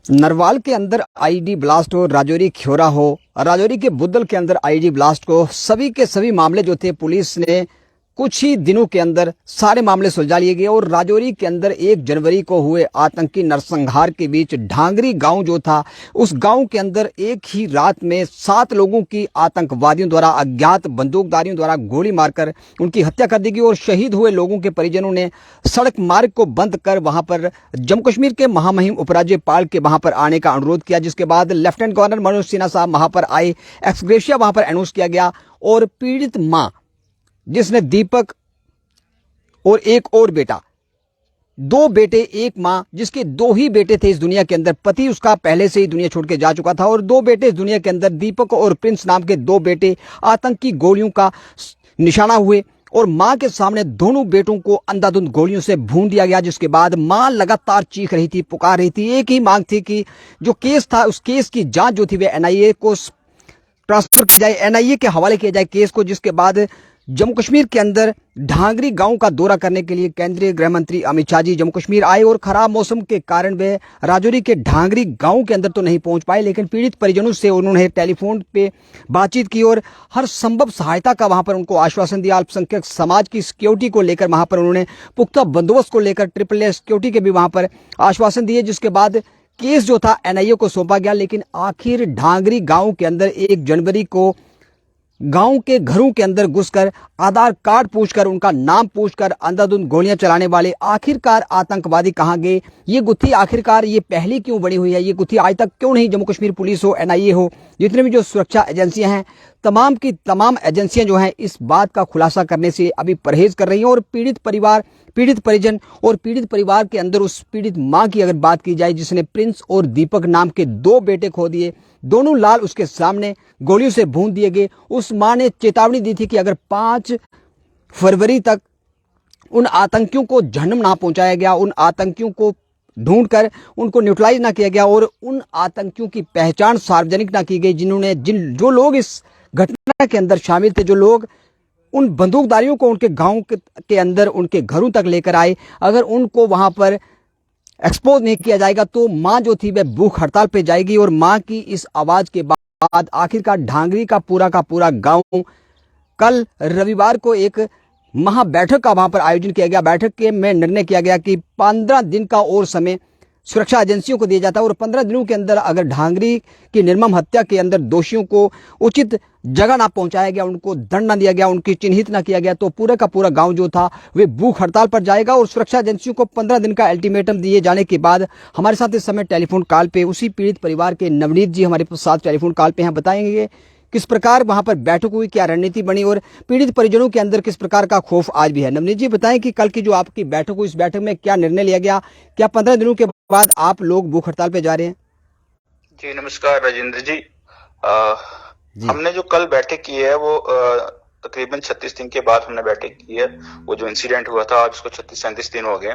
नरवाल के अंदर ID blast हो, राजौरी ख्योरा हो, राजौरी के बुद्धल के अंदर आईडी ब्लास्ट को, सभी के सभी मामले जो थे पुलिस ने कुछ ही दिनों के अंदर सारे मामले सुलझा लिए गए। और राजौरी के अंदर 1 जनवरी को हुए आतंकी नरसंहार के बीच ढांगरी गांव जो था, उस गांव के अंदर एक ही रात में 7 लोगों की आतंकवादियों द्वारा, अज्ञात बंदूकधारियों द्वारा गोली मारकर उनकी हत्या कर दी गई। और शहीद हुए लोगों के परिजनों ने सड़क मार्ग को बंद कर वहां पर जम्मू कश्मीर के महामहिम उपराज्यपाल के वहां पर आने का अनुरोध किया, जिसके बाद लेफ्टिनेंट गवर्नर मनोज सिन्हा साहब वहां पर आए, एक्सग्रेशिया वहां पर अनाउंस किया गया। और पीड़ित मां जिसने दीपक और एक और बेटा, 2 बेटे, एक मां जिसके 2 ही बेटे थे इस दुनिया के अंदर, पति उसका पहले से ही दुनिया छोड़ के जा चुका था, और 2 बेटे इस दुनिया के अंदर, दीपक और प्रिंस नाम के 2 बेटे आतंकी गोलियों का निशाना हुए। और मां के सामने दोनों बेटों को अंधाधुंध गोलियों से भून दिया गया, जिसके बाद मां लगातार चीख रही थी, पुकार रही थी। एक ही मांग थी कि जो केस था उस केस की जांच जो थी वे एनआईए को ट्रांसफर की जाए, एनआईए के हवाले किया जाए केस को। जिसके बाद जम्मू कश्मीर के अंदर ढांगरी गांव का दौरा करने के लिए केंद्रीय गृह मंत्री अमित शाह जी जम्मू कश्मीर आए। और खराब मौसम के कारण वे राजौरी के ढांगरी गांव के अंदर तो नहीं पहुंच पाए, लेकिन पीड़ित परिजनों से उन्होंने टेलीफोन पे बातचीत की और हर संभव सहायता का वहां पर उनको आश्वासन दिया। अल्पसंख्यक समाज की सिक्योरिटी को लेकर वहां पर उन्होंने पुख्ता बंदोबस्त को लेकर AAA सिक्योरिटी के भी वहां पर आश्वासन दिए। जिसके बाद केस जो था एनआईए को सौंपा गया। लेकिन आखिर ढांगरी गांव के अंदर 1 जनवरी को गांव के घरों के अंदर घुसकर आधार कार्ड पूछकर, उनका नाम पूछकर अंधाधुंध गोलियां चलाने वाले आखिरकार आतंकवादी कहां गए? ये गुत्थी आखिरकार ये पहली क्यों बनी हुई है? ये गुत्थी आज तक क्यों नहीं जम्मू कश्मीर पुलिस हो, एनआईए हो, जितने भी जो सुरक्षा एजेंसियां हैं, तमाम की तमाम एजेंसियां जो हैं इस बात का खुलासा करने से अभी परहेज कर रही हैं। और पीड़ित परिवार, पीड़ित परिजन और पीड़ित परिवार के अंदर उस पीड़ित मां की अगर बात की जाए जिसने प्रिंस और दीपक नाम के 2 बेटे खो दिए, दोनों लाल उसके सामने गोलियों से भून दिए गए। उस मां ने चेतावनी दी थी कि अगर 5 फरवरी तक उन आतंकियों को जन्म ना पहुंचाया गया, उन आतंकियों को ढूंढकर उनको न्यूट्रलाइज ना किया गया और उन आतंकियों की पहचान सार्वजनिक ना की गई, जो लोग इस घटना के अंदर शामिल थे, जो लोग उन बंदूकधारियों को उनके गांव के अंदर उनके घरों तक लेकर आए, अगर उनको वहां पर एक्सपोज नहीं किया जाएगा तो मां जो थी वह भूख हड़ताल पे जाएगी। और मां की इस आवाज के बाद आखिरकार ढांगरी का पूरा गांव कल रविवार को एक महा बैठक का वहां पर आयोजन किया गया। बैठक के में निर्णय किया गया कि 15 दिन का और समय सुरक्षा एजेंसियों को दिया जाता है और 15 दिनों के अंदर अगर ढांगरी की निर्मम हत्या के अंदर दोषियों को उचित जगह ना पहुंचाया गया, उनको दंड ना दिया गया, उनकी चिन्हित ना किया गया, तो पूरा का पूरा गांव जो था वे भूख हड़ताल पर जाएगा। और सुरक्षा एजेंसियों को 15 दिन का अल्टीमेटम दिए जाने के बाद हमारे साथ इस समय टेलीफोन कॉल पे उसी पीड़ित परिवार के नवनीत जी हमारे साथ टेलीफोन कॉल पे हैं। बताएंगे किस प्रकार वहां पर बैठक हुई, क्या रणनीति बनी और पीड़ित परिजनों के अंदर किस प्रकार का खौफ आज भी है। नवनीत जी बताएं कि कल की जो आपकी बैठक हुई, इस बैठक में क्या निर्णय लिया गया? क्या 15 दिनों के बाद आप लोग भूख हड़ताल पे जा रहे हैं? जी नमस्कार राजेंद्र जी। हमने जो कल बैठक की है वो तकरीबन 36 दिन के बाद हमने बैठक की है। वो जो इंसिडेंट हुआ था आज उसको 36-37 दिन हो गए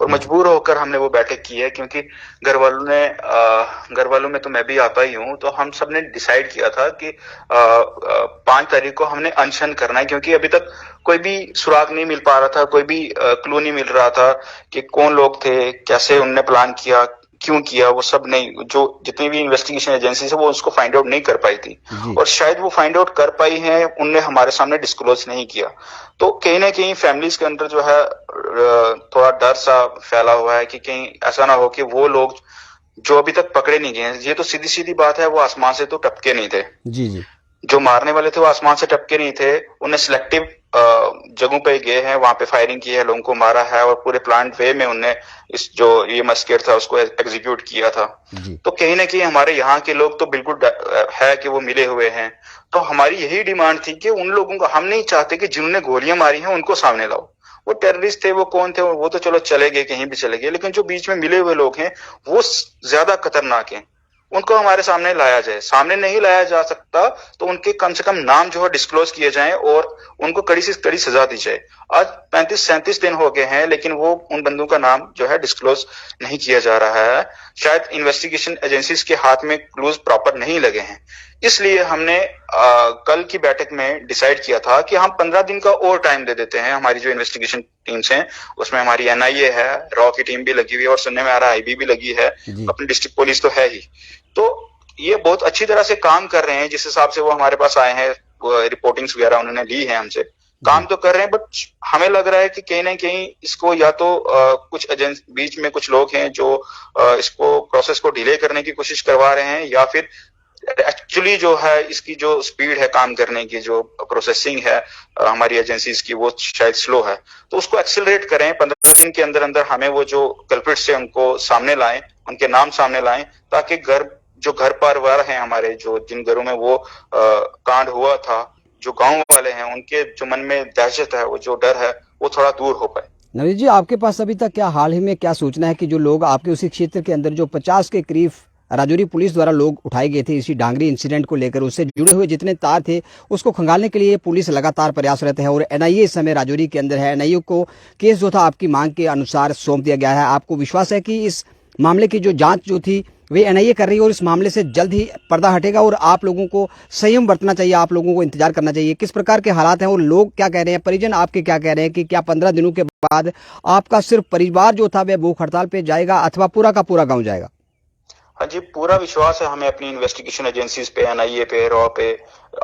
और मजबूर होकर हमने वो बैठक की है, क्योंकि घर वालों में तो मैं भी आता ही हूँ, तो हम सब ने डिसाइड किया था कि 5 तारीख को हमने अनशन करना है, क्योंकि अभी तक कोई भी सुराग नहीं मिल पा रहा था, कोई भी क्लू नहीं मिल रहा था कि कौन लोग थे, कैसे उनने प्लान किया, क्यों किया, वो सब नहीं, जो जितनी भी इन्वेस्टिगेशन एजेंसी है वो उसको फाइंड आउट नहीं कर पाई थी और शायद वो फाइंड आउट कर पाई है, उनने हमारे सामने डिस्क्लोज नहीं किया। तो कहीं ना कहीं फैमिलीज के अंदर जो है थोड़ा डर सा फैला हुआ है कि कहीं ऐसा ना हो कि वो लोग जो अभी तक पकड़े नहीं गए, ये तो सीधी सीधी बात है, वो आसमान से तो टपके नहीं थे। जी जो मारने वाले थे वो आसमान से टपके नहीं थे, उन्हें सिलेक्टिव जगहों पे गए हैं, वहां पे फायरिंग की है, लोगों को मारा है और पूरे प्लान वे में उन्हें इस जो ये मस्केट था उसको एग्जीक्यूट किया था। तो कहीं ना कहीं हमारे यहाँ के लोग तो बिल्कुल है कि वो मिले हुए हैं। तो हमारी यही डिमांड थी कि उन लोगों को, हम नहीं चाहते कि जिन्होंने गोलियां मारी हैं उनको सामने लाओ। वो टेररिस्ट थे, वो कौन थे, वो तो चलो चले गए, कहीं भी चले गए, लेकिन जो बीच में मिले हुए लोग हैं वो ज्यादा खतरनाक हैं, उनको हमारे सामने लाया जाए। सामने नहीं लाया जा सकता तो उनके कम से कम नाम जो है डिस्क्लोज किए जाएं और उनको कड़ी से कड़ी सजा दी जाए। आज 35-37 दिन हो गए हैं लेकिन वो उन बंदों का नाम जो है डिस्क्लोज नहीं किया जा रहा है। शायद इन्वेस्टिगेशन एजेंसीज के हाथ में क्लूज प्रॉपर नहीं लगे हैं, इसलिए हमने कल की बैठक में डिसाइड किया था कि हम 15 दिन का और टाइम दे देते हैं। हमारी जो इन्वेस्टिगेशन टीम्स हैं उसमें हमारी एनआईए है, रॉ की टीम भी लगी हुई है और सुनने में आ रहा है आईबी भी लगी है, अपनी डिस्ट्रिक्ट पुलिस तो है ही। तो ये बहुत अच्छी तरह से काम कर रहे हैं। जिस हिसाब से वो हमारे पास आए हैं, रिपोर्टिंग्स वगैरह उन्होंने ली है हमसे, काम तो कर रहे हैं, बट हमें लग रहा है कि कहीं ना कहीं इसको या तो कुछ एजेंसी बीच में कुछ लोग हैं जो इसको प्रोसेस को डिले करने की कोशिश करवा रहे हैं, या फिर एक्चुअली जो है इसकी जो स्पीड है काम करने की, जो प्रोसेसिंग है हमारी एजेंसीज की, वो शायद स्लो है। तो उसको एक्सेलरेट करें, 15 दिन के अंदर अंदर हमें वो जो कल्प्रिट्स है उनको सामने लाएं, उनके नाम सामने लाएं, ताकि जो घर परिवार हैं हमारे, जो जिन घरों में वो कांड हुआ था, जो गांव वाले हैं, उनके जो मन में दहशत है, वो जो डर है, वो थोड़ा दूर हो पाए। नवनीत जी, आपके पास अभी तक क्या हाल ही में क्या सूचना है कि जो लोग आपके उसी क्षेत्र के अंदर जो 50 के करीब राजौरी पुलिस द्वारा लोग उठाए गए थे इसी डांगरी इंसिडेंट को लेकर, उससे जुड़े हुए जितने तार थे उसको खंगालने के लिए पुलिस लगातार प्रयासरत है और एनआईए इस समय राजौरी के अंदर है। एनआईए को केस जो था आपकी मांग के अनुसार सौंप दिया गया है। आपको विश्वास है कि इस मामले की जो जांच जो थी वे एनआईए कर रही है और इस मामले से जल्द ही पर्दा हटेगा और आप लोगों को संयम बरतना चाहिए, आप लोगों को इंतजार करना चाहिए? किस प्रकार के हालात हैं और लोग क्या कह रहे हैं, परिजन आपके क्या कह रहे हैं कि क्या 15 दिनों के बाद आपका सिर्फ परिवार जो था वह भूख हड़ताल पे जाएगा अथवा पूरा का पूरा गांव जाएगा? हाँ जी, पूरा विश्वास है हमें अपनी इन्वेस्टिगेशन एजेंसीज पे, एनआईए पे, रॉ पे।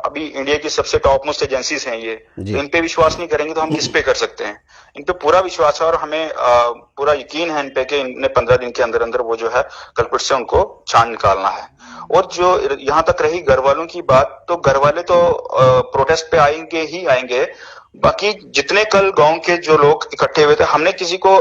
अभी इंडिया की सबसे टॉप मोस्ट एजेंसीज हैं ये, तो इन पे विश्वास नहीं करेंगे तो हम किस पे कर सकते हैं? इन पे पूरा विश्वास है और हमें पूरा यकीन है इन पे कि इन्हें 15 दिन के अंदर अंदर वो जो है कल्प्रिट से उनको छान निकालना है। और जो यहाँ तक रही घर वालों की बात, तो घर वाले तो प्रोटेस्ट पे आएंगे ही आएंगे। बाकी जितने कल गांव के जो लोग इकट्ठे हुए थे, हमने किसी को,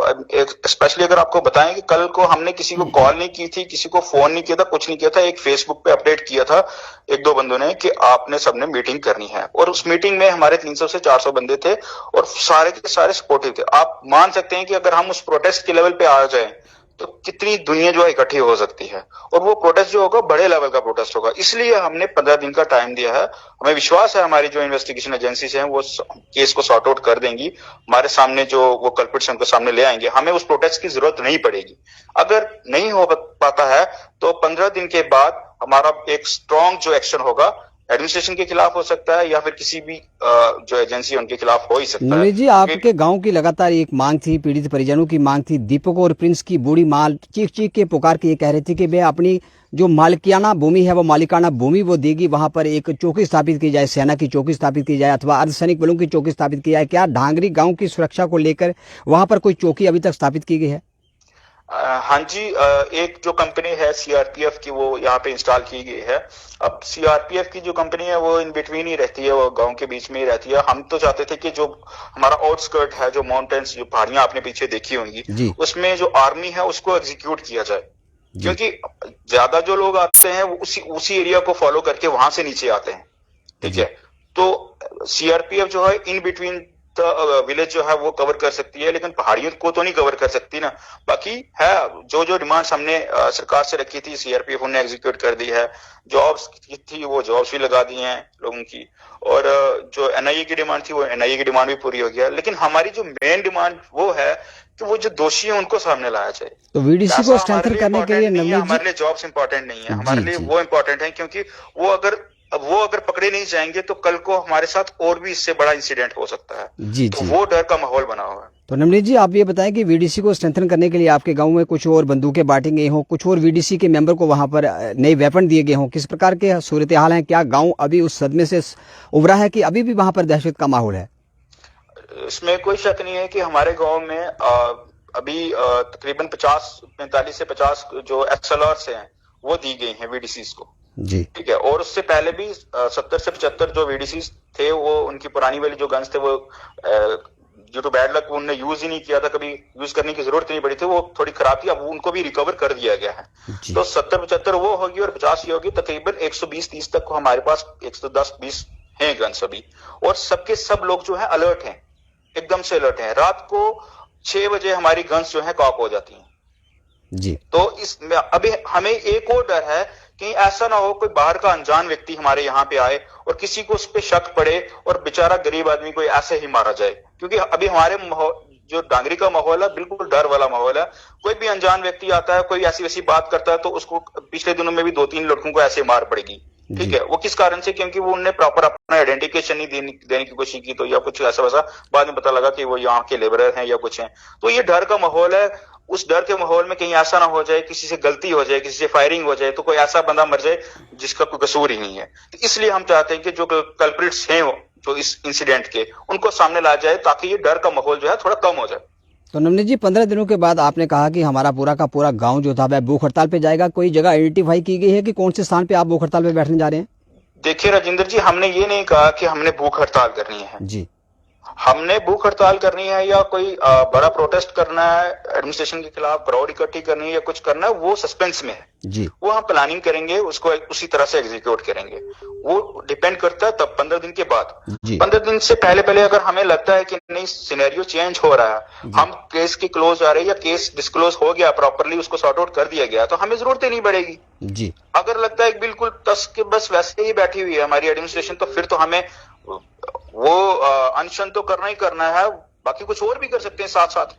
स्पेशली अगर आपको बताएं कि कल को हमने किसी को कॉल नहीं की थी, किसी को फोन नहीं किया था, कुछ नहीं किया था। एक फेसबुक पे अपडेट किया था एक दो बंदों ने कि आपने सबने मीटिंग करनी है, और उस मीटिंग में हमारे 300 से 400 बंदे थे और सारे के सारे सपोर्टिव थे। आप मान सकते हैं कि अगर हम उस प्रोटेस्ट के लेवल पे आ जाए तो कितनी दुनिया जो है इकट्ठी हो सकती है, और वो प्रोटेस्ट जो होगा बड़े लेवल का प्रोटेस्ट होगा। इसलिए हमने 15 दिन का टाइम दिया है। हमें विश्वास है हमारी जो इन्वेस्टिगेशन एजेंसीज हैं वो केस को सॉर्ट आउट कर देंगी, हमारे सामने जो वो कल्प्रिट्स उनको सामने ले आएंगे। हमें उस प्रोटेस्ट की जरूरत नहीं पड़ेगी। अगर नहीं हो पाता है तो 15 दिन के बाद हमारा एक स्ट्रॉन्ग जो एक्शन होगा एडमिनिस्ट्रेशन के खिलाफ हो सकता है, या फिर किसी भी जो एजेंसी उनके खिलाफ हो ही सकता है। नवनीत जी, आपके गांव की लगातार एक मांग थी, पीड़ित परिजनों की मांग थी। दीपक और प्रिंस की बूढ़ी माँ चीख चीख के पुकार के ये कह रहे थे कि वे अपनी जो मालिकाना भूमि है वो मालिकाना भूमि वो देगी, वहां पर एक चौकी स्थापित की जाए, सेना की चौकी स्थापित की जाए अथवा अर्धसैनिक बलों की चौकी स्थापित की जाए। क्या ढांगरी गांव की सुरक्षा को लेकर वहां पर कोई चौकी अभी तक स्थापित की गई है? हाँ जी, एक जो कंपनी है सीआरपीएफ की वो यहाँ पे इंस्टॉल की गई है। अब सीआरपीएफ की जो कंपनी है वो इन बिटवीन ही रहती है, वो गांव के बीच में ही रहती है। हम तो चाहते थे कि जो हमारा आउटस्कर्ट है, जो माउंटेन्स, जो पहाड़ियां आपने पीछे देखी होंगी, उसमें जो आर्मी है उसको एग्जीक्यूट किया जाए, क्योंकि ज्यादा जो लोग आते हैं वो उसी एरिया को फॉलो करके वहां से नीचे आते हैं। ठीक है, तो सीआरपीएफ जो है इन बिटवीन विलेज जो है वो कवर कर सकती है, लेकिन पहाड़ियों को तो नहीं कवर कर सकती ना। बाकी है जो जो डिमांड्स हमने सरकार से रखी थी, सीआरपीएफ ने एग्जीक्यूट कर दी है। जॉब्स की थी वो जॉब्स भी लगा दी हैं लोगों की, और जो एनआईए की डिमांड थी वो एनआईए की डिमांड भी पूरी हो गया। लेकिन हमारी जो मेन डिमांड वो है कि वो जो दोषी है उनको सामने लाया जाए। तो वीडीसी को स्ट्रेंथन करने के लिए नवनीत जी, हमारे लिए जॉब्स इंपॉर्टेंट नहीं है, हमारे लिए वो इंपॉर्टेंट है, क्योंकि वो अगर पकड़े नहीं जाएंगे तो कल को हमारे साथ और भी इससे बड़ा इंसिडेंट हो सकता है। तो वो डर का माहौल बना हुआ है। तो नवनीत जी, आप ये बताएं कि वीडीसी को स्ट्रेंथन करने के लिए आपके गांव में कुछ और बंदूकें बांटी गई हों, कुछ और वीडीसी के मेंबर को वहां पर नए वेपन दिए गए हों, किस प्रकार के सूरत हाल है? क्या गांव अभी उस सदमे से उभरा है कि अभी भी वहां पर दहशत का माहौल है? इसमें कोई शक नहीं है कि हमारे गांव में अभी तकरीबन 45 से 50 जो एक्सएलआर्स हैं वो दी गई हैं वीडीसीज को जी। ठीक है, और उससे पहले भी 70 से 75 जो वीडीसीज थे वो उनकी पुरानी वाली जो गन्स थे वो ड्यू टू बैड लक उन्होंने यूज ही नहीं किया था, कभी यूज करने की जरूरत नहीं पड़ी थी, वो थोड़ी खराब थी, अब उनको भी रिकवर कर दिया गया है। तो 70-75 वो होगी और 50 होगी, तकरीबन 120-30 तक को हमारे पास 110-20 हैं गन्स अभी, और सबके सब लोग जो है अलर्ट हैं, एकदम से अलर्ट हैं। रात को 6 बजे हमारी गन्स जो है कॉक हो जाती हैं जी। तो इसमें अभी हमें एक और डर है कि ऐसा ना हो कोई बाहर का अनजान व्यक्ति हमारे यहाँ पे आए और किसी को उस पर शक पड़े और बेचारा गरीब आदमी कोई ऐसे ही मारा जाए, क्योंकि अभी हमारे जो डांगरी का माहौल है बिल्कुल डर वाला माहौल है। कोई भी अनजान व्यक्ति आता है, कोई ऐसी वैसी बात करता है तो उसको पिछले दिनों में भी 2-3 लड़कों को ऐसे मार पड़ेगी ठीक है, वो किस कारण से, क्योंकि वो उनने प्रॉपर अपना आइडेंटिफिकेशन नहीं देने की कोशिश की, तो या कुछ ऐसा वैसा बाद में पता लगा कि वो यहाँ के लेबरर हैं या कुछ हैं। तो ये डर का माहौल है। उस डर के माहौल में कहीं ऐसा ना हो जाए, किसी से गलती हो जाए, किसी से फायरिंग हो जाए, तो कोई ऐसा बंदा मर जाए जिसका कोई कसूर ही नहीं है। तो इसलिए हम चाहते हैं कि जो कल्प्रिट्स हैं जो इस इंसिडेंट के, उनको सामने ला जाए, ताकि ये डर का माहौल जो है थोड़ा कम हो जाए। तो नवनीत जी, 15 दिनों के बाद आपने कहा कि हमारा पूरा का पूरा गांव जो था वह भूख हड़ताल पे जाएगा। कोई जगह आइडेंटिफाई की गई है कि कौन से स्थान पे आप भूख हड़ताल पे बैठने जा रहे हैं? देखिए राजेंद्र जी, हमने ये नहीं कहा कि हमने भूख हड़ताल करनी है जी। हमने भूख हड़ताल करनी है या कोई बड़ा प्रोटेस्ट करना है एडमिनिस्ट्रेशन के खिलाफ, क्राउड इकट्ठी करनी है या कुछ करना है, वो सस्पेंस में है जी। वो हम प्लानिंग करेंगे, उसको उसी तरह से एग्जीक्यूट करेंगे। वो डिपेंड करता है तब 15 दिन के बाद। 15 दिन से पहले अगर हमें लगता है कि नहीं सिनेरियो चेंज हो रहा है, हम केस की क्लोज आ रही है या केस डिस्क्लोज हो गया प्रॉपरली, उसको सॉर्ट आउट कर दिया गया, तो हमें जरूरत ही नहीं पड़ेगी जी। अगर लगता है बिल्कुल तस के बस वैसे ही बैठी हुई है हमारी एडमिनिस्ट्रेशन, तो फिर तो हमें वो अनशन तो करना ही करना है, बाकी कुछ और भी कर सकते हैं साथ साथ।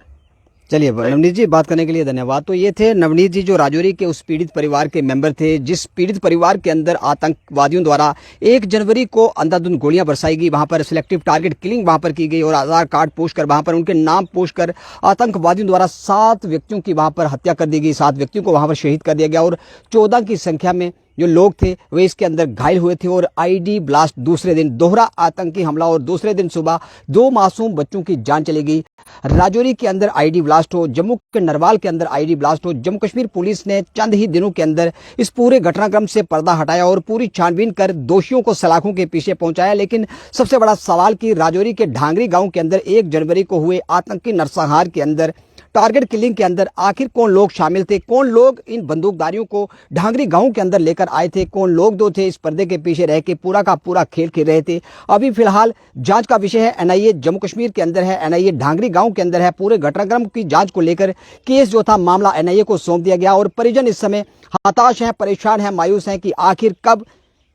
चलिए नवनीत जी, बात करने के लिए धन्यवाद। तो ये थे नवनीत जी, जो राजौरी के उस पीड़ित परिवार के मेंबर थे, जिस पीड़ित परिवार के अंदर आतंकवादियों द्वारा 1 जनवरी को अंधाधुंध गोलियां बरसाई गई, वहां पर सिलेक्टिव टारगेट किलिंग वहां पर की गई और आधार कार्ड पोस्ट कर वहां पर उनके नाम पोस्ट कर आतंकवादियों द्वारा 7 व्यक्तियों की वहां पर हत्या कर दी गई, 7 व्यक्तियों को वहां पर शहीद कर दिया गया और 14 की संख्या में जो लोग थे वे इसके अंदर घायल हुए थे। और आईडी ब्लास्ट दूसरे दिन दोहरा आतंकी हमला और दूसरे दिन सुबह 2 मासूम बच्चों की जान चली गई। राजौरी के अंदर आईडी ब्लास्ट हो, जम्मू के नरवाल के अंदर आईडी ब्लास्ट हो, जम्मू कश्मीर पुलिस ने चंद ही दिनों के अंदर इस पूरे घटनाक्रम से पर्दा हटाया और पूरी छानबीन कर दोषियों को सलाखों के पीछे पहुंचाया। लेकिन सबसे बड़ा सवाल कि राजौरी के ढांगरी गांव के अंदर 1 जनवरी को हुए आतंकी नरसंहार के अंदर, टारगेट किलिंग के अंदर आखिर कौन लोग शामिल थे, कौन लोग इन बंदूकधारियों को ढांगरी गांव के अंदर लेकर आए थे, कौन लोग दो थे इस पर्दे के पीछे रह के पूरा का पूरा खेल खेल रहे थे। अभी फिलहाल जांच का विषय है, एनआईए जम्मू कश्मीर के अंदर है, एनआईए ढांगरी गांव के अंदर है। पूरे घटनाक्रम की जांच को लेकर केस जो था मामला एनआईए को सौंप दिया गया और परिजन इस समय हताश हैं, परेशान हैं, मायूस हैं कि आखिर कब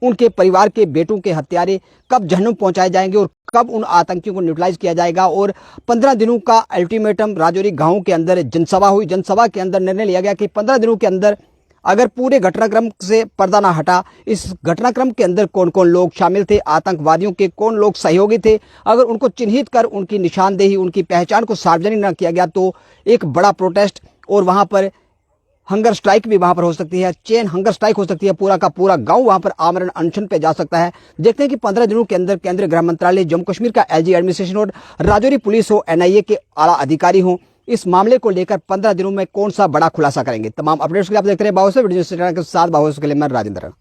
उनके परिवार के बेटों के हत्यारे कब जहन्नुम पहुंचाए जाएंगे और कब उन आतंकियों को न्यूट्रलाइज किया जाएगा। और 15 दिनों का अल्टीमेटम राजौरी गांव के अंदर जनसभा हुई, जनसभा के अंदर निर्णय लिया गया कि 15 दिनों के अंदर अगर पूरे घटनाक्रम से पर्दा ना हटा, इस घटनाक्रम के अंदर कौन कौन लोग शामिल थे, आतंकवादियों के कौन लोग सहयोगी थे, अगर उनको चिन्हित कर उनकी निशानदेही, उनकी पहचान को सार्वजनिक न किया गया तो एक बड़ा प्रोटेस्ट और वहां पर हंगर स्ट्राइक भी वहां पर हो सकती है, चेन हंगर स्ट्राइक हो सकती है, पूरा का पूरा गांव वहां पर आमरण अनशन पे जा सकता है। देखते हैं कि 15 दिनों के अंदर केंद्रीय गृह मंत्रालय, जम्मू कश्मीर का एलजी एडमिनिस्ट्रेशन और राजौरी पुलिस हो, एनआईए के आला अधिकारी हो, इस मामले को लेकर 15 दिनों में कौन सा बड़ा खुलासा करेंगे। तमाम अपडेट्स के लिए आप देखते रहे बाहोस वीडियो के साथ, बाहोस के लिए मैं राजेंद्र।